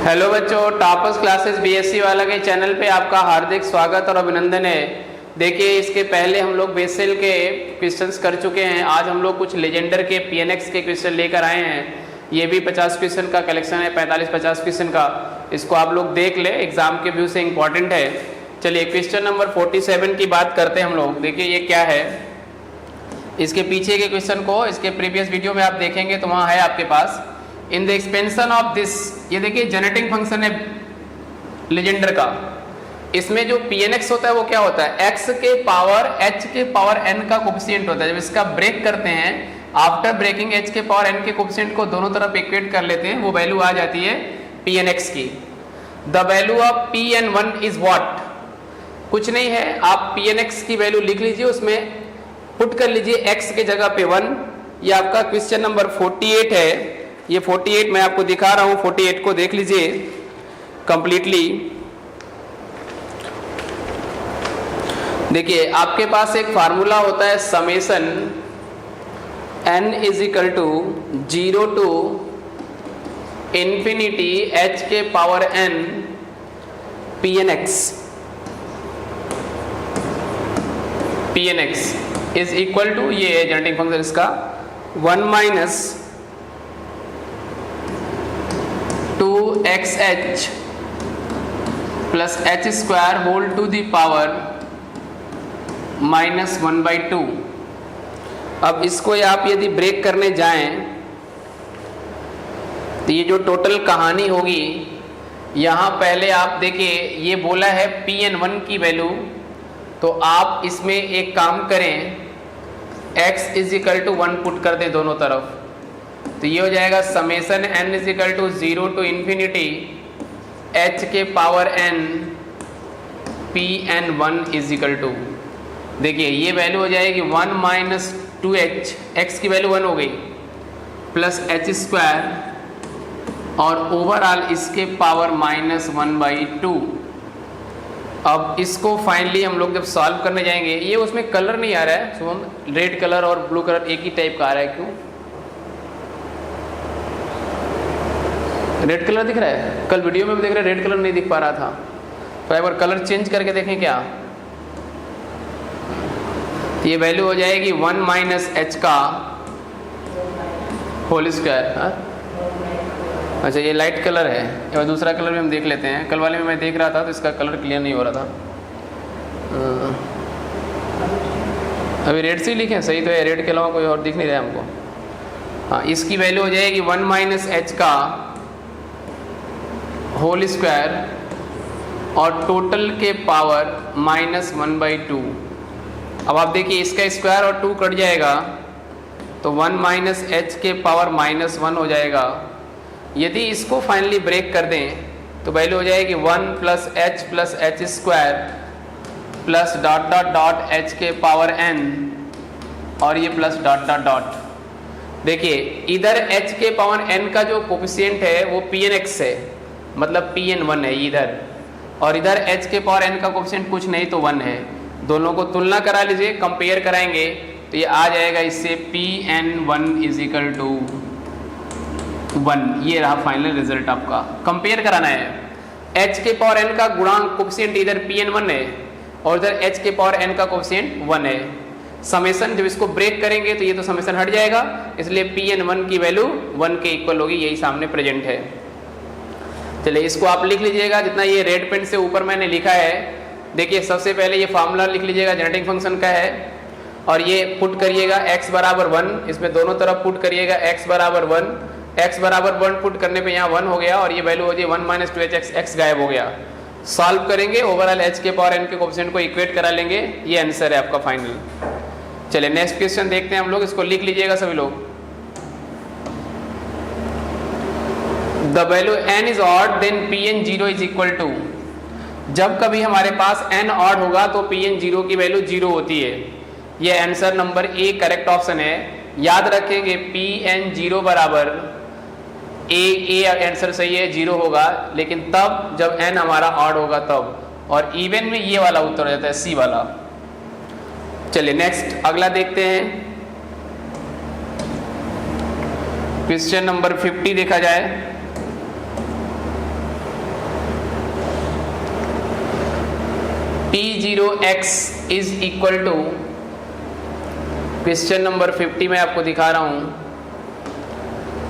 Hello बच्चों, toppers classes BSc वाला के चैनल पे आपका हार्दिक स्वागत और अभिनंदन है। देखिए, इसके पहले हम लोग बेसिल के क्वेश्चंस कर चुके हैं। आज हम लोग कुछ लेजेंडर के पीएनएक्स के क्वेश्चन लेकर आए हैं। ये भी 50 क्वेश्चन का कलेक्शन है, 45-50 क्वेश्चन का। इसको आप लोग देख ले, एग्जाम के व्यू से इंपॉर्टेंट है। चलिए क्वेश्चन नंबर 47 की बात करते हैं हम लोग। देखिए ये क्या है, इसके पीछे के क्वेश्चन को इसके प्रीवियस वीडियो में आप देखेंगे तो वहाँ है आपके पास। In the expansion of this, ये देखिए जनरेटिंग फंक्शन है लेजेंडर का। इसमें जो pnx होता है वो क्या होता है, x के पावर h के पावर n का कोफिशिएंट होता है। जब इसका ब्रेक करते हैं, आफ्टर ब्रेकिंग h के पावर n के कोफिशिएंट को दोनों तरफ इक्वेट कर लेते हैं, वो वैल्यू आ जाती है pnx की। The value of pn1 is what, कुछ नहीं है, आप pnx की वैल्यू लिख लीजिए, उसमें पुट कर लीजिए x के जगह पे 1। ये आपका क्वेश्चन नंबर 48 है। ये 48 मैं आपको दिखा रहा हूं, 48 को देख लीजिए कंप्लीटली। देखिए आपके पास एक फार्मूला होता है summation n is equal to 0 to infinity h के power n pnx is equal to, ये है जनरेटिंग फंक्शन इसका, 1 minus 2xh plus h square whole to the power -1/2। अब इसको आप यदि ब्रेक करने जाएं तो ये जो टोटल कहानी होगी, यहाँ पहले आप देखिए ये बोला है pn1 की वैल्यू, तो आप इसमें एक काम करें, x is equal to 1 put कर दे दोनों तरफ, तो ये हो जाएगा summation n is equal to 0 to infinity h के power n pn1 is equal to, देखिए ये वैल्यू हो जाएगी 1 माइनस 2h, x की वैल्यू 1 हो गई, प्लस h स्क्वायर और ओवरऑल इसके पावर -1/2। अब इसको फाइनली हम लोग जब सॉल्व करने जाएंगे, ये उसमें कलर नहीं आ रहा है शुभम, रेड कलर और ब्लू कलर एक ही टाइप का आ रहा है, क्यों रेड कलर दिख रहा है? कल वीडियो में भी देख रहे रेड कलर नहीं दिख पा रहा था, तो एक बार कलर चेंज करके देखें क्या। ये वैल्यू हो जाएगी 1 माइनस h का होल स्क्वायर। अच्छा ये लाइट कलर है, और दूसरा कलर भी हम देख लेते हैं। कल वाले में मैं देख रहा था तो इसका कलर क्लियर नहीं हो रहा था। अभी रेड से लिखे सही तो है, रेड के अलावा कोई और दिख नहीं रहा हमको। हाँ, इसकी वैल्यू हो जाएगी 1 माइनस h का होल स्क्वायर और टोटल के पावर -1/2। अब आप देखिए इसका स्क्वायर और 2 कट जाएगा तो 1 माइनस h के पावर -1 हो जाएगा। यदि इसको फाइनली ब्रेक कर दें तो वैल्यू हो जाएगी 1 plus h square plus dot dot dot h के पावर n और ये प्लस डॉट डॉट डॉट। देखिए इधर h के पावर n का जो कोफिशिएंट है वो pnx है, मतलब pn1 है इधर, और इधर h के पावर n का कोफिशिएंट कुछ नहीं तो 1 है। दोनों को तुलना करा लीजिए, कंपेयर कराएंगे तो ये आ जाएगा इससे pn1 इज इक्वल टू 1। ये रहा फाइनल रिजल्ट आपका। कंपेयर कराना है, h के पावर n का गुणांक कोफिशिएंट इधर pn1 है और इधर h के पावर n का कोफिशिएंट 1 है। समेशन जब इसको ब्रेक करेंगे तो ये तो समेशन हट जाएगा, इसलिए pn1 की वैल्यू 1 के इक्वल होगी, यही सामने प्रेजेंट है। चलिए इसको आप लिख लीजिएगा, जितना ये रेड पेन से ऊपर मैंने लिखा है। देखिए सबसे पहले ये फार्मूला लिख लीजिएगा, जनरेटिंग फंक्शन का है, और ये पुट करिएगा x बराबर 1, इसमें दोनों तरफ पुट करिएगा x बराबर 1। x बराबर 1 पुट करने पे यहाँ 1 हो गया और ये वैल्यू हो जाए 1 माइनस 2h, x गायब हो गया। सॉल्व करेंगे, ओवरऑल h के पावर n के कोफिशिएंट को इक्वेट करा लेंगे, ये आंसर है आपका फाइनल। चलिए नेक्स्ट क्वेश्चन देखते हैं हम लोग, इसको लिख लीजिएगा सभी लोग। The value n is odd then pn0 is equal to, जब कभी हमारे पास n ऑड होगा तो pn0 की वैल्यू 0 होती है। ये answer number A correct option है। याद रखेंगे pn0 बराबर ए आंसर सही है, 0 होगा, लेकिन तब जब n हमारा ऑड होगा तब, और इवन में ये वाला उत्तर हो जाता है सी वाला। चलिए नेक्स्ट अगला देखते हैं। क्वेश्चन नंबर 50 देखा जाए। P0x is equal to, question number 50 में आपको दिखा रहा हूं।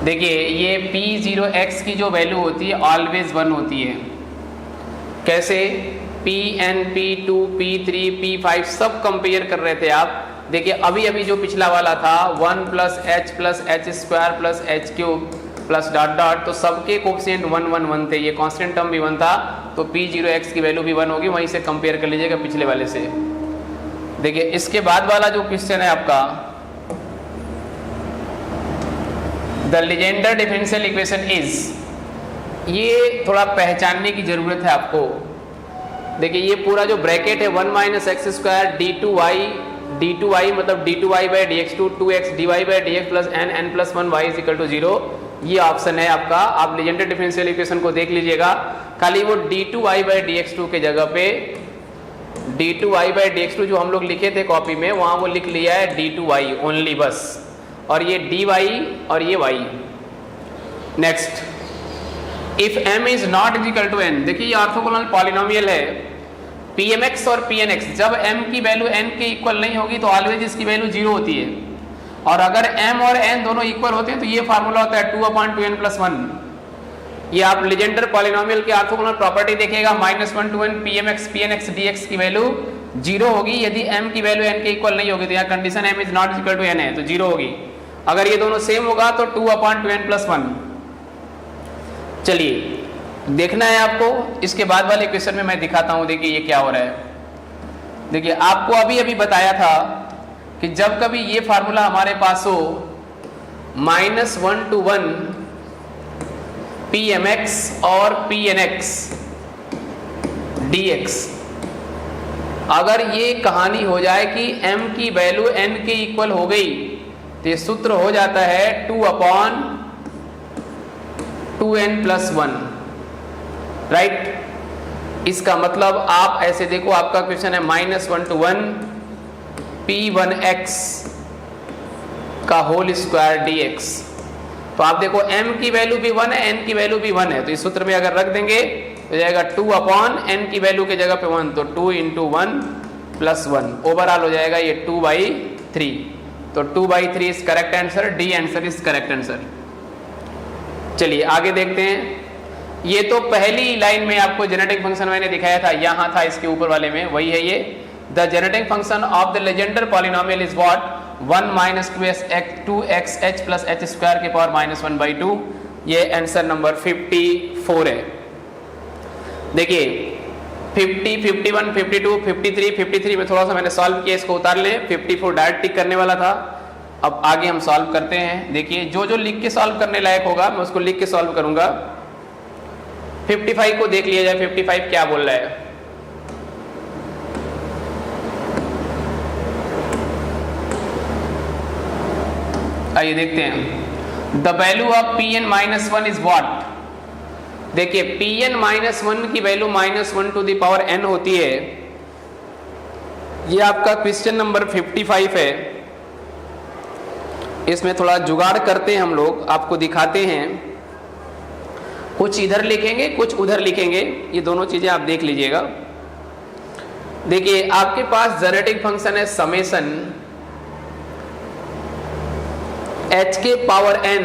देखिए ये P0x की जो वैल्यू होती है ऑलवेज 1 होती है। कैसे? Pn, P2, P3, P5 सब कंपेयर कर रहे थे आप। देखिए अभी अभी जो पिछला वाला था 1 plus H square plus H cube plus dot dot, तो सबके कोफिशिएंट 1 1 1 थे। ये कांस्टेंट टर्म भी 1 था, तो P0x की वैल्यू भी 1 होगी। वहीं से कंपेयर कर लीजिएगा पिछले वाले से। देखिए इसके बाद वाला जो क्वेश्चन है आपका, the Legender differential equation is, ये थोड़ा पहचानने की जरूरत है आपको। देखिए ये पूरा जो ब्रैकेट है 1 माइनस एक्स स्क्वायर d2y मतलब d2y by dx2 2x dy by dx plus n plus 1 y is equal to 0, ये ऑप्शन है आपका। आप लीजेंडर डिफरेंशियल इक्वेशन को देख लीजिएगा, खाली वो d2y बाई dx2 के जगह पे d2y बाई dx2 जो हम लोग लिखे थे कॉपी में, वहां वो लिख लिया है d2y ओनली बस, और ये dy और ये y। Next, if m is not is equal to n, देखिए ये ऑर्थोगोनल पॉलिनोमियल है pmx और pnx, जब m की वैल्यू n के इक्वल नहीं होगी तो ऑलवेज इसकी वैल्यू 0 होती है, और अगर m और n दोनों इक्वल होते हैं तो ये फार्मूला होता है 2/2n + 1। ये आप लीजेंडर पॉलिनोमियल के ऑर्थोगोनल प्रॉपर्टी देखिएगा, -1 to n pmx pnx dx की वैल्यू 0 होगी यदि m की वैल्यू n के इक्वल नहीं होगी। तो यहाँ condition m is not equal to n है तो 0 होगी। अगर ये दोनों सेम होगा तो 2/2n + 1। चलिए देखना है आपको, इसके बाद वाले क्वेश्चन में मैं दिखाता हूं। देखिए ये क्या हो रहा है। देखिए आपको अभी अभी बताया था कि जब कभी ये फार्मूला हमारे पास हो -1 to 1 pmx और pnx dx, अगर ये कहानी हो जाए कि m की वैल्यू n के इक्वल हो गई तो ये सूत्र हो जाता है 2/2n + 1, राइट। इसका मतलब आप ऐसे देखो, आपका क्वेश्चन है -1 to 1 p1x का होल स्क्वायर dx, तो आप देखो m की वैल्यू भी 1 है, n की वैल्यू भी 1 है, तो इस सूत्र में अगर रख देंगे तो जाएगा 2/n की वैल्यू के जगह पे 1, तो 2 × 1 + 1 ओवरऑल हो जाएगा ये 2/3। तो 2/3 is correct answer, D answer is correct answer. चलिए आगे देखते हैं। ये तो पहली लाइन में आपको जेनेटिक फंक्शन मैंने दिखाया था, यहां था इसके ऊपर वाले में, वही है ये। The genetic function of the Legender polynomial is what 1 minus 2xh plus h square के पावर -1/2। ये आंसर नंबर 54 है। देखिए 50, 51, 52, 53 में थोड़ा सा मैंने सॉल्व किया, इसको उतार लें। 54 डायरेक्ट टिक करने वाला था, अब आगे हम सॉल्व करते हैं। देखिए जो जो लिख के सॉल्व करने लायक होगा मैं उसको लिख के सॉल्व करूंगा। 55 को देख लिया जाए, 55 क्या बोल रहा है। आइए देखते हैं। The value of Pn-1 is what. देखिए Pn-1 की value -1 to the power n होती है। ये आपका क्वेश्चन नंबर 55 है। इसमें थोड़ा जुगाड़ करते हैं हम लोग, आपको दिखाते हैं। कुछ इधर लिखेंगे कुछ उधर लिखेंगे, ये दोनों चीजें आप देख लीजिएगा। देखिए आपके पास जेनेटिक फंक्शन है समेशन h के पावर n,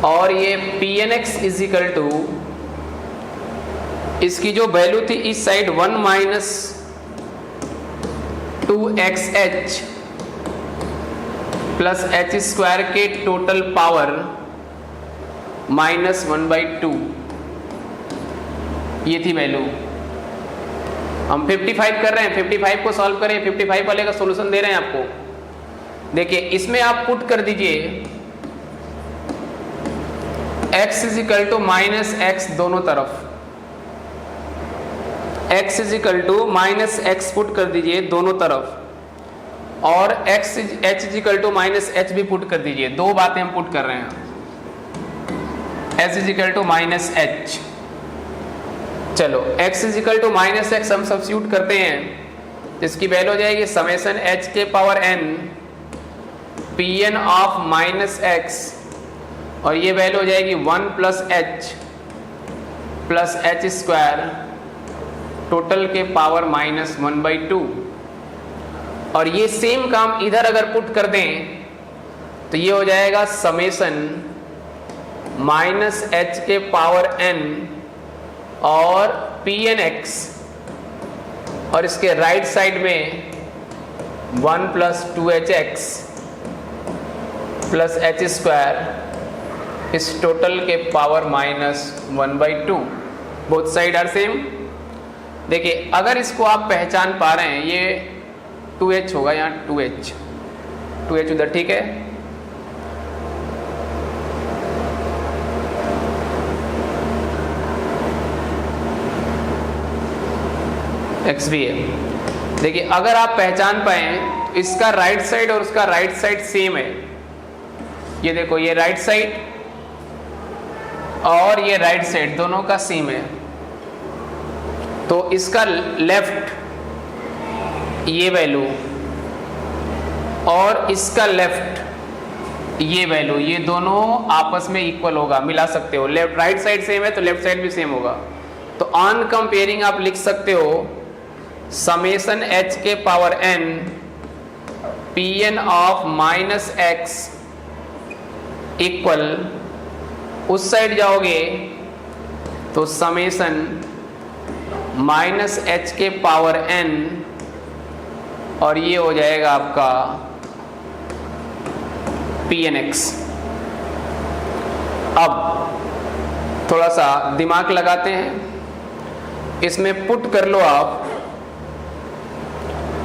और ये pnx इज इक्वल टू, इसकी जो वैल्यू थी इस side 1 minus 2xh plus h square के टोटल पावर -1/2, ये थी वैल्यू। हम 55 कर रहे हैं, 55 को सॉल्व करें, 55 वाले का सॉल्यूशन दे रहे हैं आपको। देखिए इसमें आप पुट कर दीजिए x is equal to -x दोनों तरफ, x is equal to -x put कर दीजिए दोनों तरफ, और h is equal to -h भी पुट कर दीजिए। दो बातें हम पुट कर रहे हैं, h is equal to -h। चलो x is equal to -x हम सब्स्टिट्यूट करते हैं, इसकी वैल्यू हो जाएगी समेशन h के power n Pn of -x, और ये वैल्यू हो जाएगी 1 प्लस h स्क्वायर टोटल के पावर -1/2। और ये सेम काम इधर अगर पुट कर दें तो ये हो जाएगा समेसन -h के पावर n और pnx, और इसके राइट साइड में 1 + 2hx + h² इस टोटल के power -1/2। Both side are same. देखिए अगर इसको आप पहचान पा रहे हैं, ये 2h होगा, यहाँ 2h उधर, ठीक है। x भी है। देखिए अगर आप पहचान पाए तो इसका राइट साइड और उसका राइट साइड सेम है। ये देखो, ये राइट साइड और ये राइट साइड दोनों का सेम है। तो इसका लेफ्ट ये वैल्यू और इसका लेफ्ट ये वैल्यू, ये दोनों आपस में इक्वल होगा, मिला सकते हो। लेफ्ट राइट साइड सेम है तो लेफ्ट साइड भी सेम होगा। तो ऑन कंपेयरिंग आप लिख सकते हो समेसन h के power n pn of -x equal, उस साइड जाओगे तो समेसन -h के पावर n, और ये हो जाएगा आपका pnx। अब थोड़ा सा दिमाग लगाते हैं, इसमें पुट कर लो आप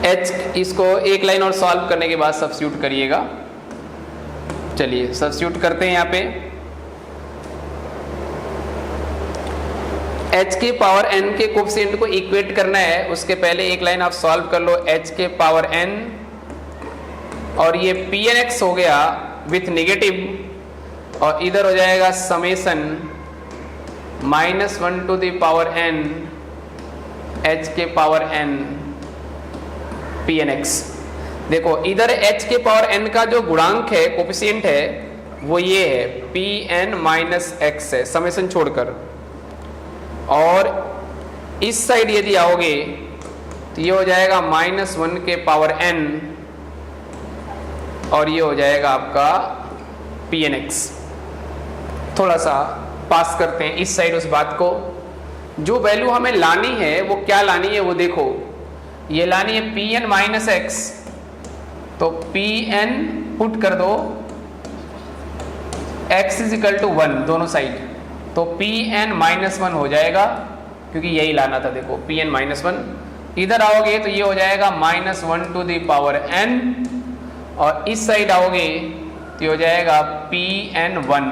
h, इसको एक लाइन और सॉल्व करने के बाद सब्स्टिट्यूट करिएगा। चलिए सब्स्टिट्यूट करते हैं यहाँ पे। h के पावर n के कोफिशिएंट को इक्वेट करना है, उसके पहले एक लाइन आप सॉल्व कर लो h के पावर n, और ये pnx हो गया विथ नेगेटिव, और इधर हो जाएगा summation -1 to the power n h के पावर n pnx। देखो इधर h के पावर n का जो गुणांक है, कोफिशिएंट है, वो ये है pn - x है, समेसन छोड़कर। और इस साइड यदि आओगे तो ये हो जाएगा -1 के पावर n, और ये हो जाएगा आपका pnx। थोड़ा सा पास करते हैं इस साइड उस बात को। जो वैल्यू हमें लानी है वो क्या लानी है, वो देखो, ये लानी है pn - x, तो pn पुट कर दो x = 1 दोनों साइड, तो pn -1 हो जाएगा, क्योंकि यही लाना था। देखो pn -1, इधर आओगे तो ये हो जाएगा -1 टू द पावर n, और इस साइड आओगे तो ये हो जाएगा pn1।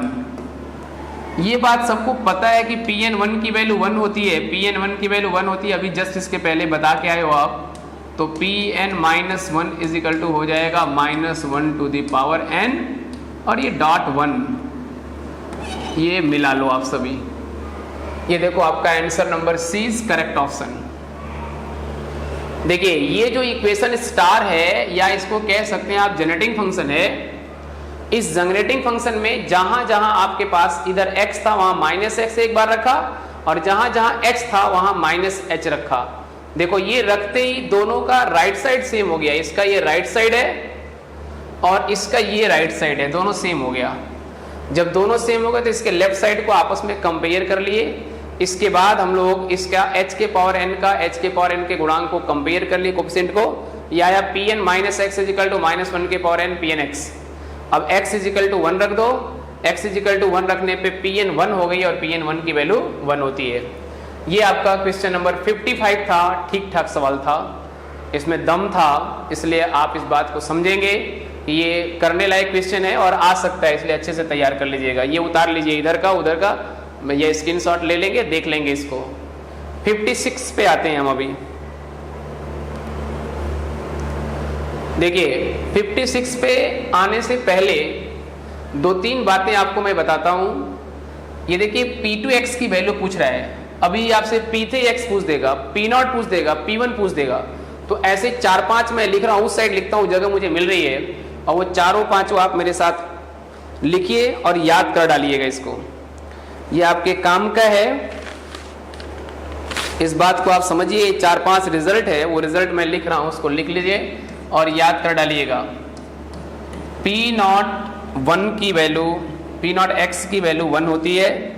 ये बात सबको पता है कि pn1 की वैल्यू 1 होती है, pn1 की वैल्यू 1 होती है, अभी जस्ट इसके पहले बता के आए हो आप। तो pn - 1 हो जाएगा -1 टू द पावर n, और ये .1 ये मिला लो आप सभी। ये देखो आपका answer number C is correct option. देखिए ये जो इक्वेशन स्टार है, या इसको कह सकते हैं आप जनरेटिंग फंक्शन है। इस जनरेटिंग फंक्शन में जहां जहां आपके पास इधर x था वहां -x एक बार रखा, और जहां जहां h था वहां -h रखा। देखो ये रखते ही दोनों का राइट साइड सेम हो गया, इसका ये राइट साइड है और इसका ये राइट साइड है, दोनों सेम हो गया। जब दोनों सेम हो गए तो इसके लेफ्ट साइड को आपस में कंपेयर कर लिए। इसके बाद हम लोग इसका h के पावर n का h के पावर n के गुणांक को कंपेयर कर लिए, कोफिशिएंट को, या pn - x = -1 के पावर n pnx। अब x = 1 रख दो, x = 1 रखने पे pn 1 हो गई, और pn 1 की वैल्यू 1 होती है। ये आपका क्वेश्चन नंबर 55 था, ठीक ठाक सवाल था, इसमें दम था, इसलिए आप इस बात को समझेंगे। ये करने लायक क्वेश्चन है और आ सकता है, इसलिए अच्छे से तैयार कर लीजिएगा। ये उतार लीजिए इधर का उधर का, ये स्क्रीनशॉट ले लेंगे, देख लेंगे इसको। 56 पे आते हैं हम अभी। देखिए 56 पे आने से पहले 2-3 बातें आपको मैं बताता हूं। ये देखिए P2x की वैल्यू पूछ रहा है, अभी आपसे P3x पूछ देगा, P0 पूछ देगा, P1 पूछ देगा। तो ऐसे 4-5 मैं लिख रहा हूं, उस साइड लिखता हूं, जगह मुझे मिल रही है, और वो चारों पांचों आप मेरे साथ लिखिए और याद कर डालिएगा इसको। ये आपके काम का है। इस बात को आप समझिए, 4-5 रिजल्ट है, वो रिजल्ट मैं लिख रहा हूं, उसको लिख लीजिए और याद कर डालिएगा। P0 की वैल्यू, P0 x की वैल्यू 1 होती है,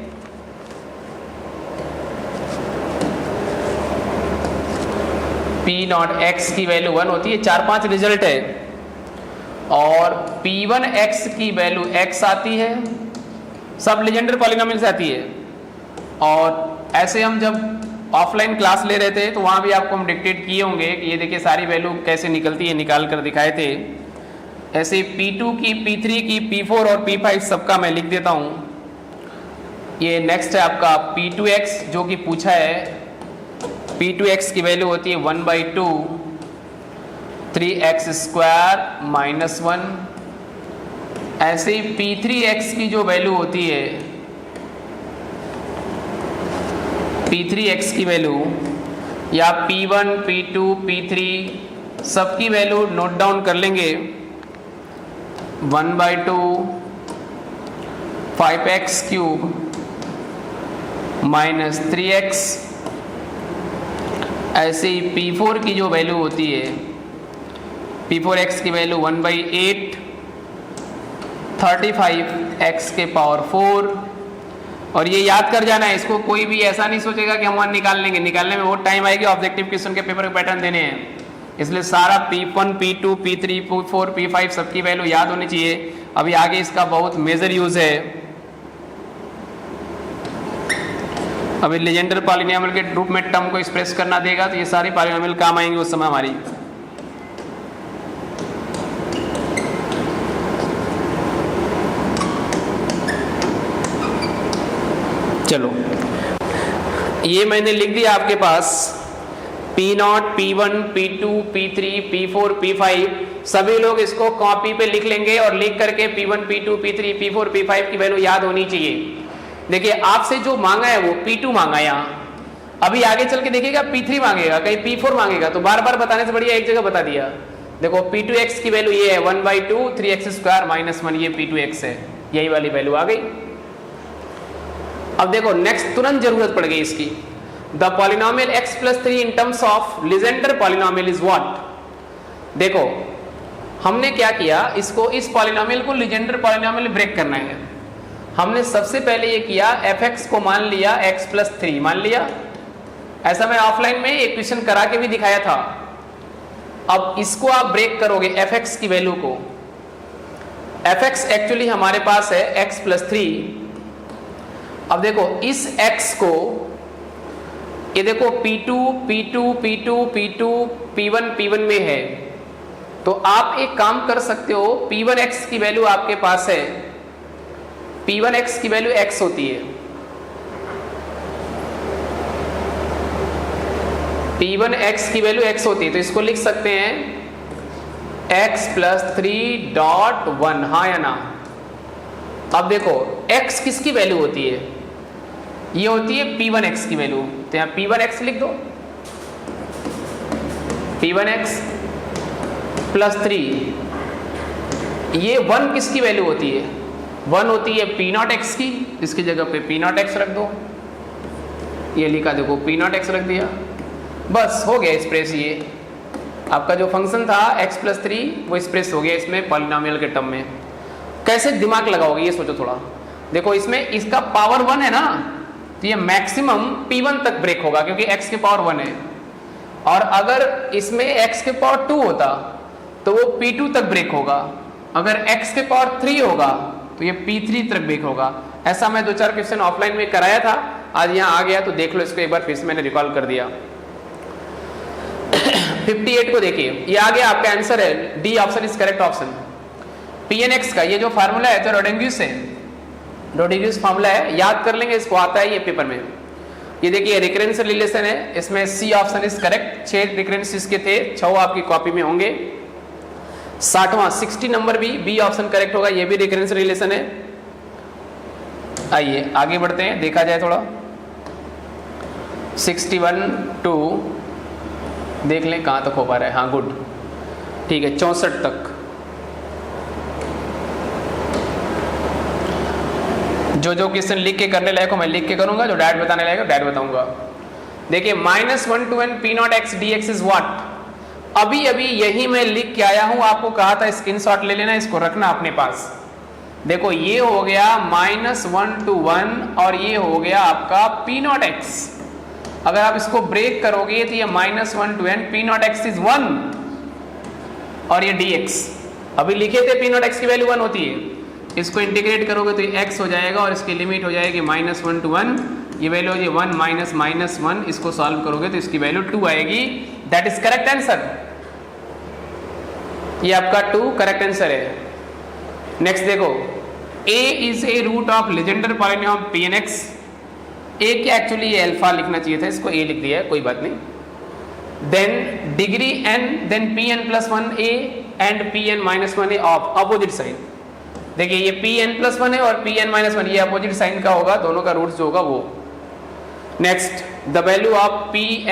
P0 x की वैल्यू 1 होती है, 4-5 रिजल्ट है। और P1 x की वैल्यू x आती है, सब लेजेंडर पॉलिनोमियल से आती है। और ऐसे हम जब ऑफलाइन क्लास ले रहे थे तो वहां भी आपको हम डिक्टेट किए होंगे कि ये देखिए सारी वैल्यू कैसे निकलती है, निकाल कर दिखाए थे। ऐसे P2 की, P3 की, P4 और P5 सबका मैं लिख देता हूं। ये नेक्स्ट है आपका P2x जो कि पूछा है। P2x की वैल्यू होती है 1/2 3x² - 1। ऐसे ही P3x की जो वैल्यू होती है, P3x की वैल्यू या P1, P2, P3 सबकी वैल्यू नोट डाउन कर लेंगे। 1/2 5x³ - 3x। ऐसे ही P4 की जो वैल्यू होती है, P4x की वैल्यू 1/8 35x⁴। और ये याद कर जाना है, इसको कोई भी ऐसा नहीं सोचेगा कि हम 1 निकाल लेंगे, निकालने में बहुत टाइम आएगी, ऑब्जेक्टिव क्वेश्चन के पेपर के पैटर्न देने हैं। इसलिए सारा P1, P2, P3, P4, P5 सबकी वैल्यू याद होनी चाहिए। अभी आगे इसका बहुत मेजर यूज है। अभी लेजेंडर पॉलिनोमियल के रूप में टर्म को एक्सप्रेस करना देगा तो ये सारी पॉलिनोमियल काम आएंगे उस समय हमारी। चलो, ये मैंने लिख दिया आपके पास। P0, P1, P2, P3, P4, P5 सभी लोग इसको कॉपी पे लिख लेंगे और लिख करके P1, P2, P3, P4, P5 की वैल्यू याद होनी चाहिए। देखिए आपसे जो मांगा है वो P2 मांगा, यहाँ अभी आगे चल के देखिएगा P3 मांगेगा, कहीं P4 मांगेगा, तो बार बार बताने से बढ़िया एक जगह बता दिया। देखो P2x की वैल्यू ये है 1/2 3x² - 1, ये P2x है, यही वाली वैल्यू आ गई। अब देखो नेक्स्ट तुरंत जरूरत पड़ गई इसकी। The polynomial x + 3 in terms of Legender polynomial is what. देखो हमने क्या किया, इसको, इस पॉलिनोमियल को लीजेंडर पॉलिनोमियल ब्रेक करना है। हमने सबसे पहले ये किया, fx को मान लिया x + 3 मान लिया। ऐसा मैं ऑफलाइन में एक क्वेश्चन करा के भी दिखाया था। अब इसको आप ब्रेक करोगे fx की वैल्यू को। fx एक्चुअली हमारे पास है x + 3। अब देखो इस x को, ये देखो P2, P2, P2, P2, P1, P1 में है, तो आप एक काम कर सकते हो। P1x की वैल्यू आपके पास है, P1x की वैल्यू x होती है, P1x की वैल्यू x होती है, तो इसको लिख सकते हैं x + 3.1, हाँ या ना। अब देखो x किसकी वैल्यू होती है, ये होती है P1x की वैल्यू, तो यहाँ P1x लिख दो। P1x + 3, ये 1 किसकी वैल्यू होती है, 1 होती है P0x की, इसकी जगह पे P0x रख दो। ये लिखा देखो P0x रख दिया, बस हो गया एक्सप्रेस। ये आपका जो फंक्शन था x + 3 वो एक्सप्रेस हो गया इसमें पॉलिनोमियल के टर्म में। कैसे दिमाग लगाओगे ये सोचो थोड़ा। देखो इसमें इसका पावर 1 है ना, तो ये मैक्सिमम P1 तक ब्रेक होगा क्योंकि x के पावर 1 है। और अगर इसमें x के पावर 2 होता तो वो P2 तक ब्रेक होगा। अगर x के पावर 3 होगा तो ये P3 तक ब्रेक होगा। ऐसा मैं 2-4 क्वेश्चन ऑफलाइन में कराया था, आज यहाँ आ गया तो देख लो इसको एक बार, फिर से मैंने रिकॉल कर दिया। 58 को देखिए, ये आ गया आपका आंसर है, D option is correct option. Pnx का ये जो फार्मूला है तो रोडेंग्यूस है, रोडेंग्यूस फार्मूला है, याद कर लेंगे, इसको आता है ये पेपर में। ये देखिए रिकरेंस रिलेशन है, इसमें C option is correct. 6 recurrence इसके थे, 6 आपकी कॉपी में होंगे। 60वां 60 नंबर भी बी ऑप्शन करेक्ट होगा, ये भी रिकरेंस रिलेशन है। आइए आगे बढ़ते हैं, देखा जाए थोड़ा। 61 2 देख लें कहाँ तक हो पा रहा है। हाँ गुड, ठीक है 64 तक। जो जो क्वेश्चन लिख के करने लायक हो मैं लिख के करूंगा, जो डायरेक्ट बताने लायक हो डायरेक्ट बताऊंगा। देखिए -1 to n p not x D x is what. अभी अभी यही मैं लिख के आया हूं, आपको कहा था स्क्रीनशॉट ले लेना, इसको रखना अपने पास। देखो ये हो गया -1 to 1 और ये हो गया आपका p नॉट x। अगर आप इसको ब्रेक करोगे तो ये -1 to n p not x is 1 और ये dx। अभी लिखे थे p नॉट x की वैल्यू 1 होती है, इसको इंटीग्रेट करोगे तो ये x हो जाएगा और इसकी लिमिट हो जाएगी -1 to 1, ये वैल्यू हो जाएगी 1 माइनस -1, इसको सॉल्व करोगे तो इसकी वैल्यू 2 आएगी। दैट इज करेक्ट आंसर, ये आपका 2 करेक्ट आंसर है। नेक्स्ट देखो, a is a root of Legendre polynomial Pnx। a क्या एक्चुअली ये अल्फा लिखना चाहिए था, इसको a लिख दिया है, कोई बात नहीं। Then degree n, then Pn+1a and Pn-1a of opposite sign. देखिए ये Pn+1 है और Pn-1 ये अपोजिट साइन का होगा, दोनों का रूट्स जो होगा वो। Next the value of Pn